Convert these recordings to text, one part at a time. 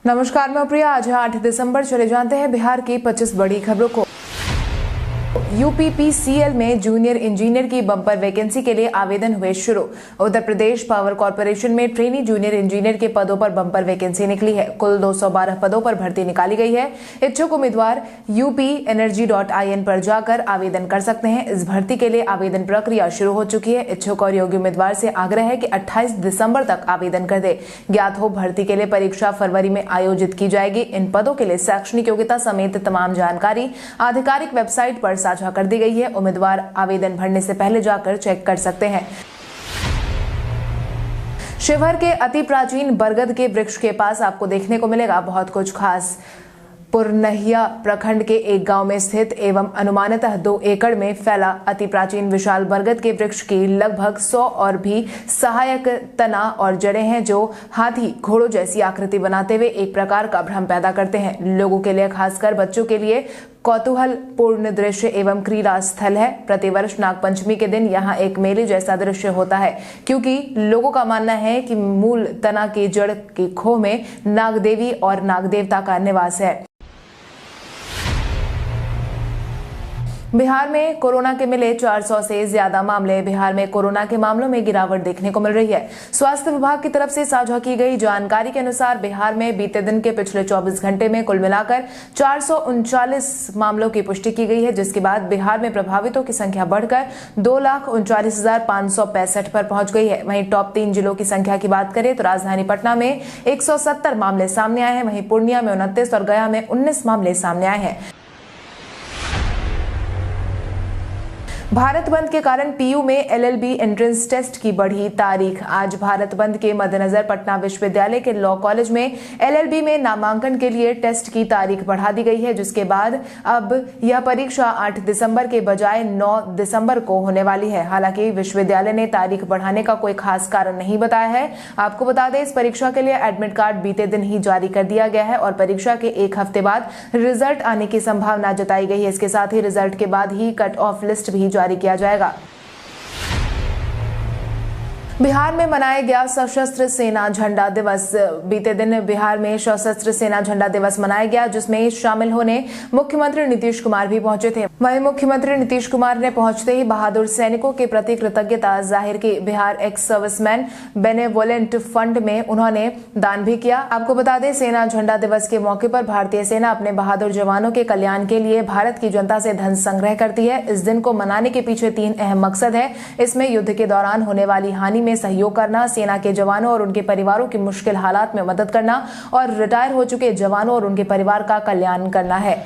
नमस्कार, मैं प्रिया। आज है 8 दिसंबर। चले जानते हैं बिहार की 25 बड़ी खबरों को। यूपीपीसीएल में जूनियर इंजीनियर की बम्पर वैकेंसी के लिए आवेदन हुए शुरू। उत्तर प्रदेश पावर कॉर्पोरेशन में ट्रेनी जूनियर इंजीनियर के पदों पर बम्पर वैकेंसी निकली है। कुल 212 पदों पर भर्ती निकाली गई है। इच्छुक उम्मीदवार upenergy.in पर जाकर आवेदन कर सकते हैं। इस भर्ती के लिए आवेदन प्रक्रिया शुरू हो चुकी है। इच्छुक और योग्य उम्मीदवार से आग्रह है कि 28 दिसंबर तक आवेदन कर दे। ज्ञात हो, भर्ती के लिए परीक्षा फरवरी में आयोजित की जाएगी। इन पदों के लिए शैक्षणिक योग्यता समेत तमाम जानकारी आधिकारिक वेबसाइट पर साझा कर दी गई है। उम्मीदवार आवेदन भरने से पहले जाकर चेक कर सकते हैं। शिवहर के अति प्राचीन बरगद के वृक्ष के पास आपको देखने को मिलेगा बहुत कुछ खास। पुरनहिया प्रखंड के एक गांव में स्थित एवं अनुमानतः 2 एकड़ में फैला अति प्राचीन विशाल बरगद के वृक्ष की लगभग 100 और भी सहायक तना और जड़ें हैं, जो हाथी घोड़ों जैसी आकृति बनाते हुए एक प्रकार का भ्रम पैदा करते हैं। लोगों के लिए, खासकर बच्चों के लिए कौतूहल पूर्ण दृश्य एवं क्रीड़ा स्थल है। प्रतिवर्ष नागपंचमी के दिन यहाँ एक मेले जैसा दृश्य होता है, क्योंकि लोगों का मानना है कि मूल तना की जड़ की खोह में नागदेवी और नागदेवता का निवास है। बिहार में कोरोना के मिले 400 से ज्यादा मामले। बिहार में कोरोना के मामलों में गिरावट देखने को मिल रही है। स्वास्थ्य विभाग की तरफ से साझा की गई जानकारी के अनुसार बिहार में बीते दिन के पिछले 24 घंटे में कुल मिलाकर 439 मामलों की पुष्टि की गई है, जिसके बाद बिहार में प्रभावितों की संख्या बढ़कर 2,39,565 पर पहुंच गई है। वहीं टॉप 3 जिलों की संख्या की बात करें तो राजधानी पटना में 170 मामले सामने आए हैं। वहीं पूर्णिया में 29 और गया में 19 मामले सामने आए हैं। भारत बंद के कारण पीयू में एलएलबी एंट्रेंस टेस्ट की बढ़ी तारीख। आज भारत बंद के मद्देनजर पटना विश्वविद्यालय के लॉ कॉलेज में एलएलबी में नामांकन के लिए टेस्ट की तारीख बढ़ा दी गई है, जिसके बाद अब यह परीक्षा 8 दिसंबर के बजाय 9 दिसंबर को होने वाली है। हालांकि विश्वविद्यालय ने तारीख बढ़ाने का कोई खास कारण नहीं बताया है। आपको बता दें, इस परीक्षा के लिए एडमिट कार्ड बीते दिन ही जारी कर दिया गया है और परीक्षा के एक हफ्ते बाद रिजल्ट आने की संभावना जताई गई है। इसके साथ ही रिजल्ट के बाद ही कट ऑफ लिस्ट भी जारी किया जाएगा। बिहार में मनाया गया सशस्त्र सेना झंडा दिवस। बीते दिन बिहार में सशस्त्र सेना झंडा दिवस मनाया गया, जिसमें शामिल होने मुख्यमंत्री नीतीश कुमार भी पहुंचे थे। वहीं मुख्यमंत्री नीतीश कुमार ने पहुंचते ही बहादुर सैनिकों के प्रति कृतज्ञता जाहिर की। Bihar ex serviceman benevolent fund में उन्होंने दान भी किया। आपको बता दें, सेना झंडा दिवस के मौके पर भारतीय सेना अपने बहादुर जवानों के कल्याण के लिए भारत की जनता से धन संग्रह करती है। इस दिन को मनाने के पीछे 3 अहम मकसद है। इसमें युद्ध के दौरान होने वाली हानि में सहयोग करना, सेना के जवानों और उनके परिवारों की मुश्किल हालात में मदद करना और रिटायर हो चुके जवानों और उनके परिवार का कल्याण करना है।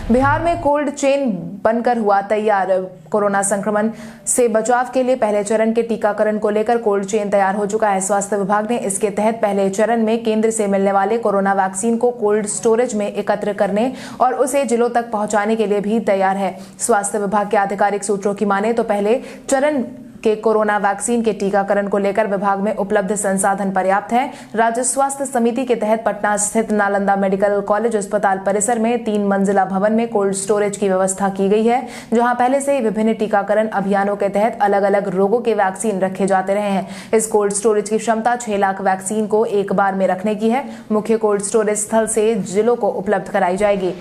बिहार में कोल्ड चेन बनकर हुआ तैयार। कोरोना संक्रमण से बचाव के लिए पहले चरण के टीकाकरण को लेकर कोल्ड चेन तैयार हो चुका है। स्वास्थ्य विभाग ने इसके तहत पहले चरण में केंद्र से मिलने वाले कोरोना वैक्सीन को कोल्ड स्टोरेज में एकत्र करने और उसे जिलों तक पहुंचाने के लिए भी तैयार है। स्वास्थ्य विभाग के आधिकारिक सूत्रों की माने तो पहले चरण के कोरोना वैक्सीन के टीकाकरण को लेकर विभाग में उपलब्ध संसाधन पर्याप्त है। राज्य स्वास्थ्य समिति के तहत पटना स्थित नालंदा मेडिकल कॉलेज अस्पताल परिसर में 3 मंजिला भवन में कोल्ड स्टोरेज की व्यवस्था की गई है, जहां पहले से ही विभिन्न टीकाकरण अभियानों के तहत अलग अलग रोगों के वैक्सीन रखे जाते रहे हैं। इस कोल्ड स्टोरेज की क्षमता 6 लाख वैक्सीन को एक बार में रखने की है। मुख्य कोल्ड स्टोरेज स्थल से जिलों को उपलब्ध कराई जाएगी।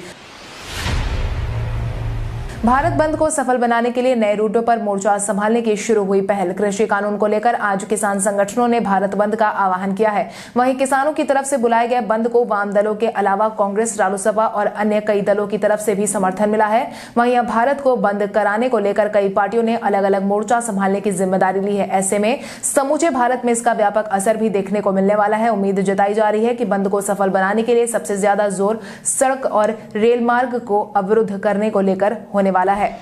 भारत बंद को सफल बनाने के लिए नए रूटों पर मोर्चा संभालने की शुरू हुई पहल। कृषि कानून को लेकर आज किसान संगठनों ने भारत बंद का आह्वान किया है। वहीं किसानों की तरफ से बुलाए गए बंद को वाम दलों के अलावा कांग्रेस, रालोसपा और अन्य कई दलों की तरफ से भी समर्थन मिला है। वहीं अब भारत को बंद कराने को लेकर कई पार्टियों ने अलग अलग मोर्चा संभालने की जिम्मेदारी ली है। ऐसे में समूचे भारत में इसका व्यापक असर भी देखने को मिलने वाला है। उम्मीद जताई जा रही है कि बंद को सफल बनाने के लिए सबसे ज्यादा जोर सड़क और रेल मार्ग को अवरुद्ध करने को लेकर होने वाला है।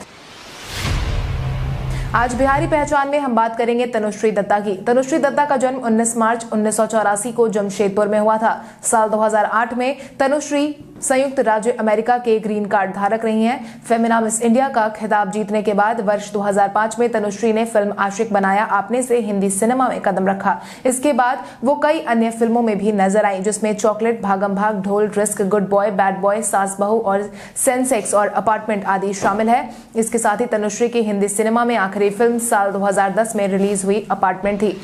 आज बिहारी पहचान में हम बात करेंगे तनुश्री दत्ता की। तनुश्री दत्ता का जन्म 19 मार्च 1984 को जमशेदपुर में हुआ था। साल 2008 में तनुश्री संयुक्त राज्य अमेरिका के ग्रीन कार्ड धारक रही हैं। फेमिना मिस इंडिया का खिताब जीतने के बाद वर्ष 2005 में तनुश्री ने फिल्म आशिक बनाया आपने से हिंदी सिनेमा में कदम रखा। इसके बाद वो कई अन्य फिल्मों में भी नजर आई, जिसमें चॉकलेट, भागम भाग, ढोल, risk, good boy, bad boy, सास बहू और सेंसेक्स और अपार्टमेंट आदि शामिल है। इसके साथ ही तनुश्री की हिंदी सिनेमा में आखिरी फिल्म साल 2010 में रिलीज हुई अपार्टमेंट थी।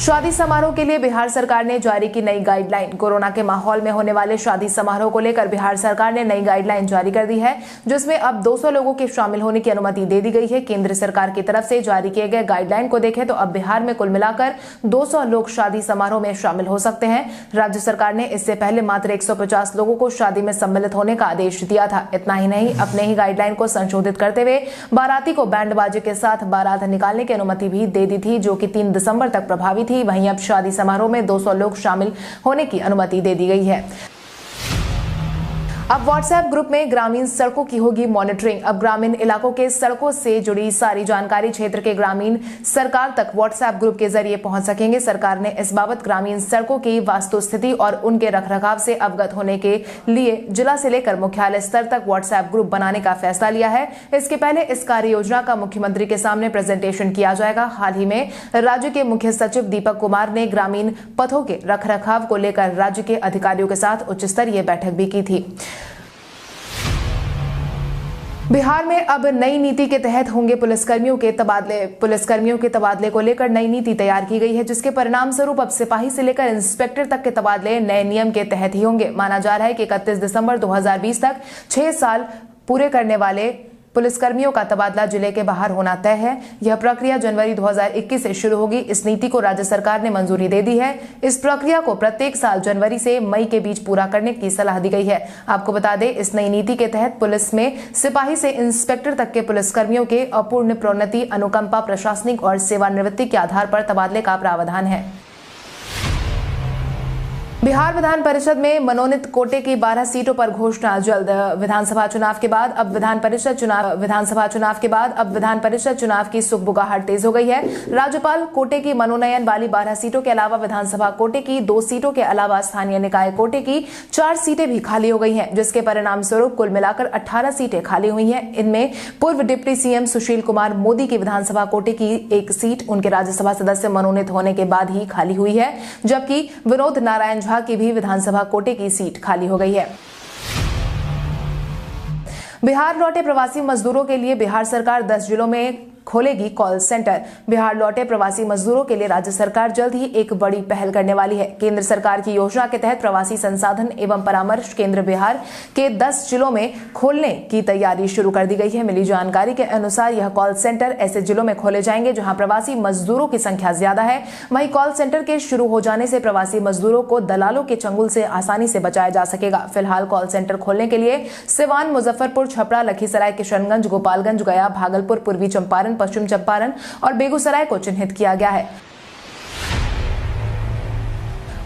शादी समारोह के लिए बिहार सरकार ने जारी की नई गाइडलाइन। कोरोना के माहौल में होने वाले शादी समारोह को लेकर बिहार सरकार ने नई गाइडलाइन जारी कर दी है, जिसमें अब 200 लोगों के शामिल होने की अनुमति दे दी गई है। केंद्र सरकार की तरफ से जारी किए गए गाइडलाइन को देखें तो अब बिहार में कुल मिलाकर 200 लोग शादी समारोह में शामिल हो सकते हैं। राज्य सरकार ने इससे पहले मात्र 150 लोगों को शादी में सम्मिलित होने का आदेश दिया था। इतना ही नहीं, अपने ही गाइडलाइन को संशोधित करते हुए बाराती को बैंड बाजे के साथ बारात निकालने की अनुमति भी दे दी थी, जो कि 3 दिसंबर तक प्रभावी थी। वहीं अब शादी समारोह में 200 लोग शामिल होने की अनुमति दे दी गई है। अब व्हाट्सएप ग्रुप में ग्रामीण सड़कों की होगी मॉनिटरिंग। अब ग्रामीण इलाकों के सड़कों से जुड़ी सारी जानकारी क्षेत्र के ग्रामीण सरकार तक व्हाट्सएप ग्रुप के जरिए पहुंच सकेंगे। सरकार ने इस बाबत ग्रामीण सड़कों की वास्तुस्थिति और उनके रखरखाव से अवगत होने के लिए जिला से लेकर मुख्यालय स्तर तक व्हाट्सएप ग्रुप बनाने का फैसला लिया है। इसके पहले इस कार्य योजना का मुख्यमंत्री के सामने प्रेजेंटेशन किया जाएगा। हाल ही में राज्य के मुख्य सचिव दीपक कुमार ने ग्रामीण पथों के रखरखाव को लेकर राज्य के अधिकारियों के साथ उच्च स्तरीय बैठक भी की थी। बिहार में अब नई नीति के तहत होंगे पुलिसकर्मियों के तबादले। पुलिसकर्मियों के तबादले को लेकर नई नीति तैयार की गई है, जिसके परिणाम स्वरूप अब सिपाही से लेकर इंस्पेक्टर तक के तबादले नए नियम के तहत ही होंगे। माना जा रहा है कि 31 दिसंबर 2020 तक 6 साल पूरे करने वाले पुलिसकर्मियों का तबादला जिले के बाहर होना तय है। यह प्रक्रिया जनवरी 2021 से शुरू होगी। इस नीति को राज्य सरकार ने मंजूरी दे दी है। इस प्रक्रिया को प्रत्येक साल जनवरी से मई के बीच पूरा करने की सलाह दी गई है। आपको बता दें, इस नई नीति के तहत पुलिस में सिपाही से इंस्पेक्टर तक के पुलिसकर्मियों के अपूर्ण प्रोन्नति, अनुकंपा, प्रशासनिक और सेवानिवृत्ति के आधार पर तबादले का प्रावधान है। बिहार विधान परिषद में मनोनीत कोटे की 12 सीटों पर घोषणा जल्द। विधानसभा चुनाव के बाद अब विधान परिषद चुनाव की सुगबुगाहट तेज हो गई है। राज्यपाल कोटे की मनोनयन वाली 12 सीटों के अलावा विधानसभा कोटे की 2 सीटों के अलावा स्थानीय निकाय कोटे की 4 सीटें भी खाली हो गई हैं, जिसके परिणाम स्वरूप कुल मिलाकर 18 सीटें खाली हुई हैं। इनमें पूर्व डिप्टी सीएम सुशील कुमार मोदी की विधानसभा कोटे की 1 सीट उनके राज्यसभा सदस्य मनोनीत होने के बाद ही खाली हुई है, जबकि विनोद नारायण झा की भी विधानसभा कोटे की सीट खाली हो गई है। बिहार लौटे प्रवासी मजदूरों के लिए बिहार सरकार 10 जिलों में खोलेगी कॉल सेंटर। बिहार लौटे प्रवासी मजदूरों के लिए राज्य सरकार जल्द ही एक बड़ी पहल करने वाली है। केंद्र सरकार की योजना के तहत प्रवासी संसाधन एवं परामर्श केंद्र बिहार के 10 जिलों में खोलने की तैयारी शुरू कर दी गई है। मिली जानकारी के अनुसार यह कॉल सेंटर ऐसे जिलों में खोले जाएंगे जहां प्रवासी मजदूरों की संख्या ज्यादा है। वहीं कॉल सेंटर के शुरू हो जाने से प्रवासी मजदूरों को दलालों के चंगुल से आसानी से बचाया जा सकेगा। फिलहाल कॉल सेंटर खोलने के लिए सिवान, मुजफ्फरपुर, छपरा, लखीसराय, किशनगंज, गोपालगंज, गया, भागलपुर, पूर्वी चंपारण, पश्चिम चंपारण और बेगूसराय को चिन्हित किया गया है।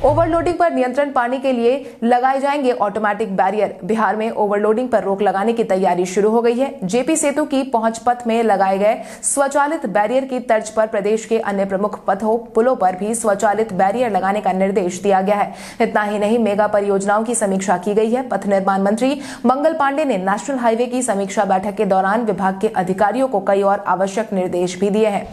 ओवरलोडिंग पर नियंत्रण पाने के लिए लगाए जाएंगे ऑटोमेटिक बैरियर। बिहार में ओवरलोडिंग पर रोक लगाने की तैयारी शुरू हो गई है। जेपी सेतु की पहुंच पथ में लगाए गए स्वचालित बैरियर की तर्ज पर प्रदेश के अन्य प्रमुख पथों, पुलों पर भी स्वचालित बैरियर लगाने का निर्देश दिया गया है। इतना ही नहीं, मेगा परियोजनाओं की समीक्षा की गई है। पथ निर्माण मंत्री मंगल पांडे ने नेशनल हाईवे की समीक्षा बैठक के दौरान विभाग के अधिकारियों को कई और आवश्यक निर्देश भी दिए हैं।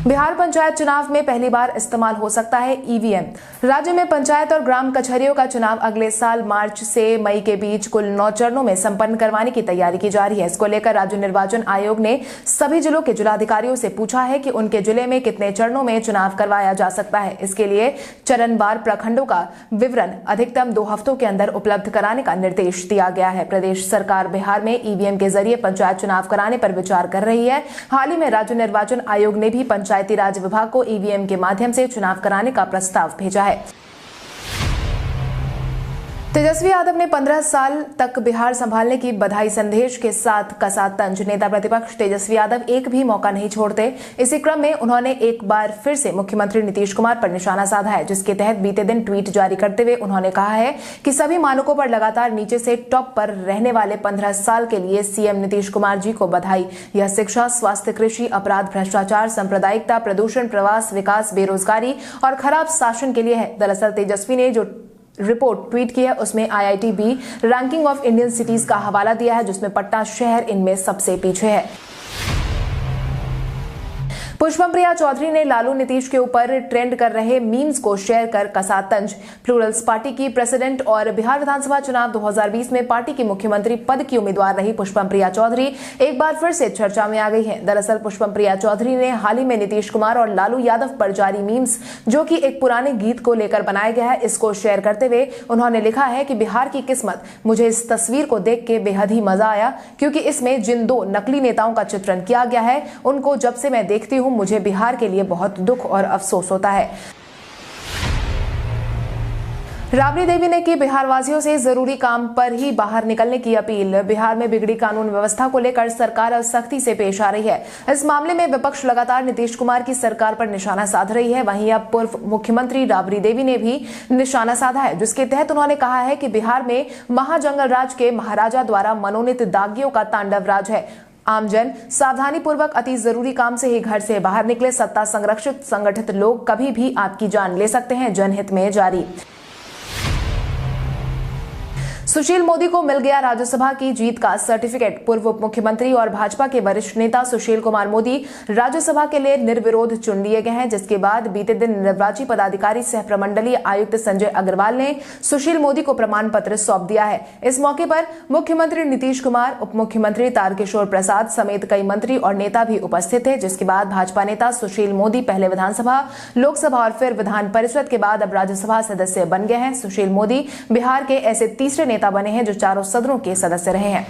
बिहार पंचायत चुनाव में पहली बार इस्तेमाल हो सकता है ईवीएम। राज्य में पंचायत और ग्राम कचहरियों का चुनाव अगले साल मार्च से मई के बीच कुल 9 चरणों में संपन्न करवाने की तैयारी की जा रही है। इसको लेकर राज्य निर्वाचन आयोग ने सभी जिलों के जिलाधिकारियों से पूछा है कि उनके जिले में कितने चरणों में चुनाव करवाया जा सकता है। इसके लिए चरणवार प्रखंडों का विवरण अधिकतम 2 हफ्तों के अंदर उपलब्ध कराने का निर्देश दिया गया है। प्रदेश सरकार बिहार में ईवीएम के जरिए पंचायत चुनाव कराने पर विचार कर रही है। हाल ही में राज्य निर्वाचन आयोग ने भी पंचायती राज विभाग को ईवीएम के माध्यम से चुनाव कराने का प्रस्ताव भेजा है। तेजस्वी यादव ने 15 साल तक बिहार संभालने की बधाई संदेश के साथ कसा तंज। नेता प्रतिपक्ष तेजस्वी यादव एक भी मौका नहीं छोड़ते। इसी क्रम में उन्होंने एक बार फिर से मुख्यमंत्री नीतीश कुमार पर निशाना साधा है, जिसके तहत बीते दिन ट्वीट जारी करते हुए उन्होंने कहा है कि सभी मानकों पर लगातार नीचे से टॉप पर रहने वाले 15 साल के लिए सीएम नीतीश कुमार जी को बधाई। यह शिक्षा, स्वास्थ्य, कृषि, अपराध, भ्रष्टाचार, सांप्रदायिकता, प्रदूषण, प्रवास, विकास, बेरोजगारी और खराब शासन के लिए है। दरअसल तेजस्वी ने जो रिपोर्ट ट्वीट की है उसमें IITB ranking of Indian cities का हवाला दिया है, जिसमें पटना शहर इनमें सबसे पीछे है। पुष्पम प्रिया चौधरी ने लालू नीतीश के ऊपर ट्रेंड कर रहे मीम्स को शेयर कर कसा तंज। प्लूरल्स पार्टी की प्रेसिडेंट और बिहार विधानसभा चुनाव 2020 में पार्टी की मुख्यमंत्री पद की उम्मीदवार रही पुष्पम प्रिया चौधरी एक बार फिर से चर्चा में आ गई हैं। दरअसल पुष्पम प्रिया चौधरी ने हाल ही में नीतीश कुमार और लालू यादव पर जारी मीम्स, जो कि एक पुराने गीत को लेकर बनाया गया है, इसको शेयर करते हुए उन्होंने लिखा है कि बिहार की किस्मत, मुझे इस तस्वीर को देख के बेहद ही मजा आया, क्योंकि इसमें जिन दो नकली नेताओं का चित्रण किया गया है उनको जब से मैं देखती हूँ मुझे बिहार के लिए बहुत दुख और अफसोस होता है। राबड़ी देवी ने की बिहार वासियों से जरूरी काम पर ही बाहर निकलने की अपील। बिहार में बिगड़ी कानून व्यवस्था को लेकर सरकार अब सख्ती से पेश आ रही है। इस मामले में विपक्ष लगातार नीतीश कुमार की सरकार पर निशाना साध रही है। वहीं अब पूर्व मुख्यमंत्री राबड़ी देवी ने भी निशाना साधा है, जिसके तहत उन्होंने कहा है कि बिहार में महाजंगल राज के महाराजा द्वारा मनोनीत दागियों का तांडव राज है। आमजन सावधानी पूर्वक अति जरूरी काम से ही घर से बाहर निकले। सत्ता संरक्षित संगठित लोग कभी भी आपकी जान ले सकते हैं। जनहित में जारी। सुशील मोदी को मिल गया राज्यसभा की जीत का सर्टिफिकेट। पूर्व उप मुख्यमंत्री और भाजपा के वरिष्ठ नेता सुशील कुमार मोदी राज्यसभा के लिए निर्विरोध चुन लिए गए हैं, जिसके बाद बीते दिन निर्वाची पदाधिकारी सह प्रमंडलीय आयुक्त संजय अग्रवाल ने सुशील मोदी को प्रमाण पत्र सौंप दिया है। इस मौके पर मुख्यमंत्री नीतीश कुमार, उप मुख्यमंत्री तारकिशोर प्रसाद समेत कई मंत्री और नेता भी उपस्थित थे, जिसके बाद भाजपा नेता सुशील मोदी पहले विधानसभा, लोकसभा और फिर विधान परिषद के बाद अब राज्यसभा सदस्य बन गए हैं। सुशील मोदी बिहार के ऐसे तीसरे नेता बने हैं जो चारों सदनों के सदस्य रहे हैं।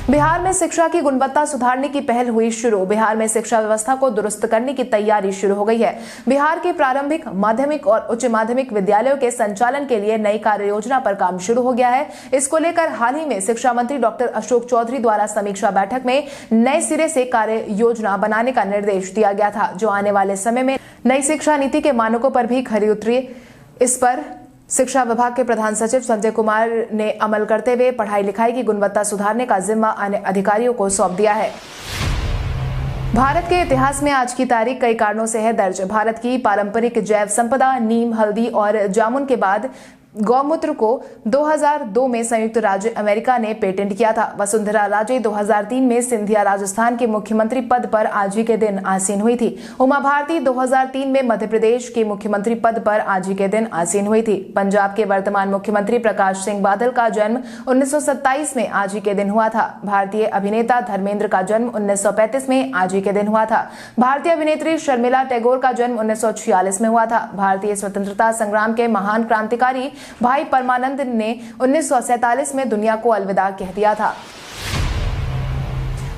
बिहार में शिक्षा की गुणवत्ता सुधारने की पहल हुई शुरू। बिहार में शिक्षा व्यवस्था को दुरुस्त करने की तैयारी शुरू हो गई है। बिहार के प्रारंभिक, माध्यमिक और उच्च माध्यमिक विद्यालयों के संचालन के लिए नई कार्य योजना पर काम शुरू हो गया है। इसको लेकर हाल ही में शिक्षा मंत्री डॉक्टर अशोक चौधरी द्वारा समीक्षा बैठक में नए सिरे से कार्य योजना बनाने का निर्देश दिया गया था, जो आने वाले समय में नई शिक्षा नीति के मानकों पर भी खरी उतरी। इस पर शिक्षा विभाग के प्रधान सचिव संजय कुमार ने अमल करते हुए पढ़ाई लिखाई की गुणवत्ता सुधारने का जिम्मा अन्य अधिकारियों को सौंप दिया है। भारत के इतिहास में आज की तारीख कई कारणों से है दर्ज। भारत की पारंपरिक जैव संपदा नीम, हल्दी और जामुन के बाद गौमूत्र को 2002 में संयुक्त राज्य अमेरिका ने पेटेंट किया था। वसुंधरा राजे 2003 में सिंधिया राजस्थान के मुख्यमंत्री पद पर आज ही के दिन आसीन हुई थी। उमा भारती 2003 में मध्य प्रदेश के मुख्यमंत्री पद पर आज ही के दिन आसीन हुई थी। पंजाब के वर्तमान मुख्यमंत्री प्रकाश सिंह बादल का जन्म 1927 में आज ही के दिन हुआ था। भारतीय अभिनेता धर्मेंद्र का जन्म 1935 में आज ही के दिन हुआ था। भारतीय अभिनेत्री शर्मिला टैगोर का जन्म 1946 में हुआ था। भारतीय स्वतंत्रता संग्राम के महान क्रांतिकारी भाई परमानंद ने 1947 में दुनिया को अलविदा कह दिया था।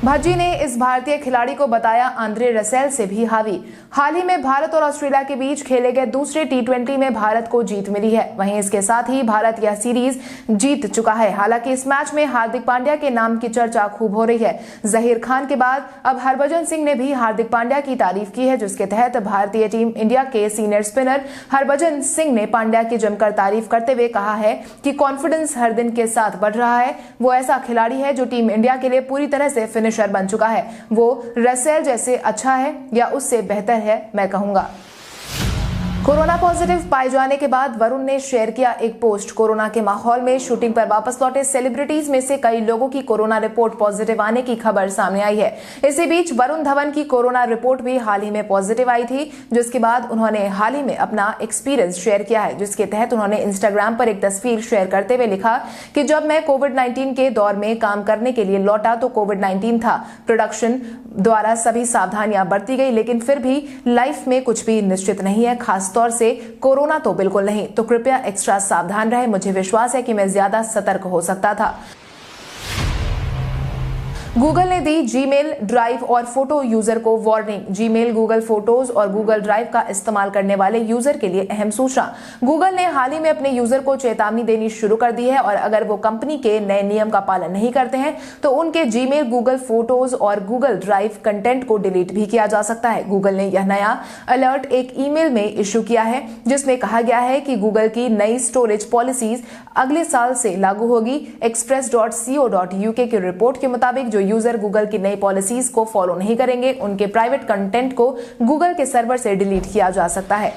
भज्जी ने इस भारतीय खिलाड़ी को बताया आंद्रे रसेल से भी हावी। हाल ही में भारत और ऑस्ट्रेलिया के बीच खेले गए दूसरे T20 में भारत को जीत मिली है। वहीं इसके साथ ही भारत यह सीरीज जीत चुका है। हालांकि इस मैच में हार्दिक पांड्या के नाम की चर्चा खूब हो रही है। जहीर खान के बाद अब हरभजन सिंह ने भी हार्दिक पांड्या की तारीफ की है, जिसके तहत भारतीय टीम इंडिया के सीनियर स्पिनर हरभजन सिंह ने पांड्या की जमकर तारीफ करते हुए कहा है कि कॉन्फिडेंस हर दिन के साथ बढ़ रहा है। वो ऐसा खिलाड़ी है जो टीम इंडिया के लिए पूरी तरह से फिनिशर बन चुका है। वो रसेल जैसे अच्छा है या उससे बेहतर है, मैं कहूंगा। कोरोना पॉजिटिव पाए जाने के बाद वरुण ने शेयर किया एक पोस्ट। कोरोना के माहौल में शूटिंग पर वापस लौटे सेलिब्रिटीज में से कई लोगों की कोरोना रिपोर्ट पॉजिटिव आने की खबर सामने आई है। इसी बीच वरुण धवन की कोरोना रिपोर्ट भी हाल ही में पॉजिटिव आई थी, जिसके बाद उन्होंने हाल ही में अपना एक्सपीरियंस शेयर किया है, जिसके तहत उन्होंने इंस्टाग्राम पर एक तस्वीर शेयर करते हुए लिखा कि जब मैं कोविड-19 के दौर में काम करने के लिए लौटा तो कोविड-19 था। प्रोडक्शन द्वारा सभी सावधानियां बरती गई, लेकिन फिर भी लाइफ में कुछ भी निश्चित नहीं है, खास तौर से कोरोना तो बिल्कुल नहीं। तो कृपया एक्स्ट्रा सावधान रहें। मुझे विश्वास है कि मैं ज्यादा सतर्क हो सकता था। गूगल ने दी जीमेल, ड्राइव और फोटो यूजर को वार्निंग। जीमेल, गूगल फोटोज और गूगल ड्राइव का इस्तेमाल करने वाले यूजर के लिए अहम सूचना। गूगल ने हाल ही में अपने यूजर को चेतावनी देनी शुरू कर दी है और अगर वो कंपनी के नए नियम का पालन नहीं करते हैं तो उनके जीमेल, गूगल फोटोज और गूगल ड्राइव कंटेंट को डिलीट भी किया जा सकता है। गूगल ने यह नया अलर्ट एक ईमेल में इश्यू किया है, जिसमें कहा गया है कि गूगल की नई स्टोरेज पॉलिसीज अगले साल से लागू होगी। express.co.uk की रिपोर्ट के मुताबिक जो यूजर गूगल की नई पॉलिसीज को फॉलो नहीं करेंगे, उनके प्राइवेट कंटेंट को गूगल के सर्वर से डिलीट किया जा सकता है।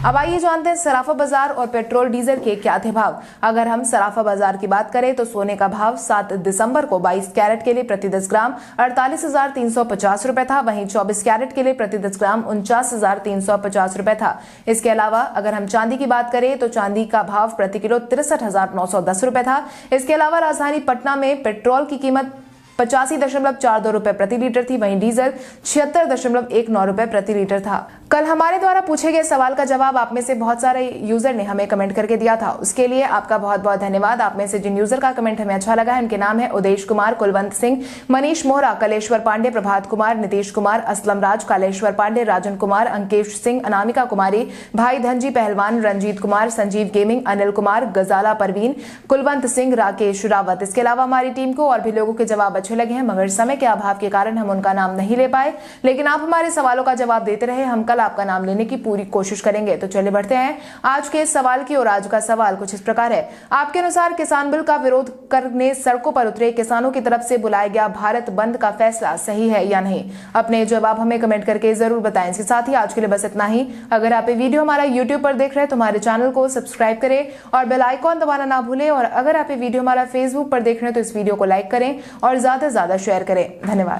अब आइए जानते हैं सराफा बाजार और पेट्रोल डीजल के क्या थे भाव। अगर हम सराफा बाजार की बात करें तो सोने का भाव 7 दिसंबर को 22 कैरेट के लिए प्रति 10 ग्राम 48,350 रुपए था। वहीं 24 कैरेट के लिए प्रति 10 ग्राम 49,350 रुपए था। इसके अलावा अगर हम चांदी की बात करें तो चांदी का भाव प्रति किलो 63,910 रुपए था। इसके अलावा राजधानी पटना में पेट्रोल की कीमत 85.42 रुपए प्रति लीटर थी। वहीं डीजल 76.19 रुपए प्रति लीटर था। कल हमारे द्वारा पूछे गए सवाल का जवाब आप में से बहुत सारे यूजर ने हमें कमेंट करके दिया था। उसके लिए आपका बहुत बहुत धन्यवाद। आप में से जिन यूजर का कमेंट हमें अच्छा लगा है उनके नाम है उदेश कुमार, कुलवंत सिंह, मनीष मोहरा, कलेश्वर पांडे, प्रभात कुमार, नीतीश कुमार, असलम राज, कालेश्वर पांडे, राजन कुमार, अंकेश सिंह, अनामिका कुमारी, भाई धनजी पहलवान, रंजीत कुमार, संजीव गेमिंग, अनिल कुमार, गजाला परवीन, कुलवंत सिंह, राकेश रावत। इसके अलावा हमारी टीम को और भी लोगों के जवाब अच्छे लगे हैं, मगर समय के अभाव के कारण हम उनका नाम नहीं ले पाए। लेकिन आप हमारे सवालों का जवाब देते रहे, हम कल आपका नाम लेने की पूरी कोशिश करेंगे। तो चलिए बढ़ते हैं आज के सवाल की ओर। आज का सवाल कुछ इस प्रकार है। आपके अनुसार किसान बिल का विरोध करने सड़कों पर उतरे किसानों की तरफ से बुलाया गया भारत बंद का फैसला सही है या नहीं? अपने जवाब हमें कमेंट करके जरूर बताएं। इसके साथ ही आज के लिए बस इतना ही। अगर आप ये वीडियो हमारा यूट्यूब पर देख रहे हैं तो हमारे चैनल को सब्सक्राइब करें और बेल आइकॉन दबाना ना भूलें। और अगर आप ये वीडियो हमारा फेसबुक पर देख रहे हैं तो इस वीडियो को लाइक करें और ज्यादा से ज्यादा शेयर करें। धन्यवाद।